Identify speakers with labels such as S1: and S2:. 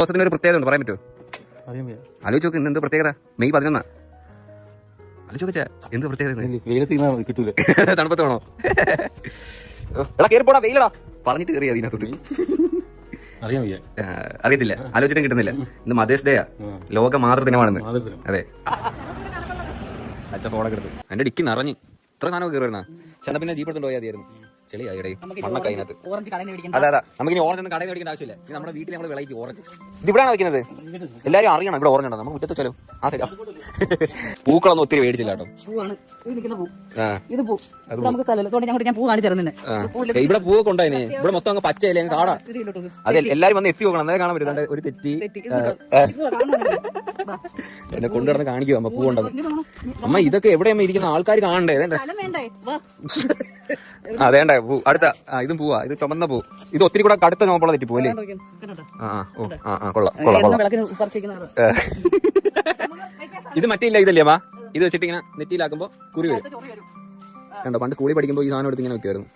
S1: ദിവസത്തിന് ഒരു പ്രത്യേകത ഉണ്ട്, പറയാൻ പറ്റുമോ? ആലോചിച്ച് നോക്ക്, ഇന്ന് എന്ത് പ്രത്യേകത? മെയ് 11. ആലോചിച്ചാ എന്ത് പ്രത്യേകത?
S2: കിട്ടൂല.
S1: തണുപ്പത്ത് വേണോ? എടാ കയറി പോടാ, വെയിലടാ പറഞ്ഞിട്ട് കയറി അതിനകത്ത്. അറിയത്തില്ല, ആലോചിച്ചിട്ടും കിട്ടുന്നില്ല. ഇന്ന് മദേഴ്സ് ഡേയാ, ലോക മാതൃദിനമാണെന്ന്. അതെ, അച്ഛൻ ഫോണൊക്കെ എടുത്തു. എന്റെ ഡിക്കി നിറഞ്ഞു. ഇത്ര സാധനം കയറി വരുന്ന ചേട്ടാ, പിന്നെ ജീപ്പ് എടുത്തോണ്ട് പോയായിരുന്നു. ചെളിയായിടേ മണ്ണൊക്കെ അതിനകത്ത്. അതെ, നമുക്ക് ഇനി ഓറഞ്ച് ഒന്നും കടയിൽ മേടിക്കേണ്ട ആവശ്യമില്ല. ഇത് നമ്മുടെ വീട്ടിൽ നമ്മൾ വിളയിക്കും ഓറഞ്ച്. ഇത് ഇവിടെയാണ് വെക്കുന്നത്. എല്ലാരും അറിയണം ഇവിടെ ഓറഞ്ച് ഉണ്ടോ. നമുക്ക് മുറ്റത്ത് വെച്ചാലോ? ആ സൈഡാ. പൂക്കളൊന്നും ഒത്തിരി മേടിച്ചില്ല കേട്ടോ. ഇവിടെ പൂവൊക്കെ ഉണ്ടായിന്. ഇവിടെ മൊത്തം അങ്ങ് പച്ചയില്ലേ, കാടാ. അതെ, എല്ലാരും വന്ന് എത്തി നോക്കണം, അന്നേരം കാണാൻ പറ്റും. ഒരു തെറ്റി എന്നെ കൊണ്ടുവന്ന് കാണിക്കുക അമ്മ പൂവുണ്ടെന്ന്. അമ്മ ഇതൊക്കെ എവിടെയമ്മ ഇരിക്കുന്ന ആൾക്കാർ കാണണ്ടേ? അതേണ്ടേ പൂ അടുത്ത. ഇതും പൂവാ, ഇത് ചുമന്ന പൂ. ഇത് ഒത്തിരി കൂടെ കടുത്ത നോക്കുള്ള തെറ്റി പോവല്ലേ? കൊള്ളാം. ഇത് മറ്റേ ഇല്ല, ഇതല്ലേ അമ്മ? ഇത് വെച്ചിട്ട് ഇങ്ങനെ നെറ്റിയിലാക്കുമ്പോ കുറി വരും. കണ്ടോ, പണ്ട് സ്കൂളിൽ പഠിക്കുമ്പോൾ ഈ സാധനം എടുത്ത് ഇങ്ങനെ വെക്കുമായിരുന്നു.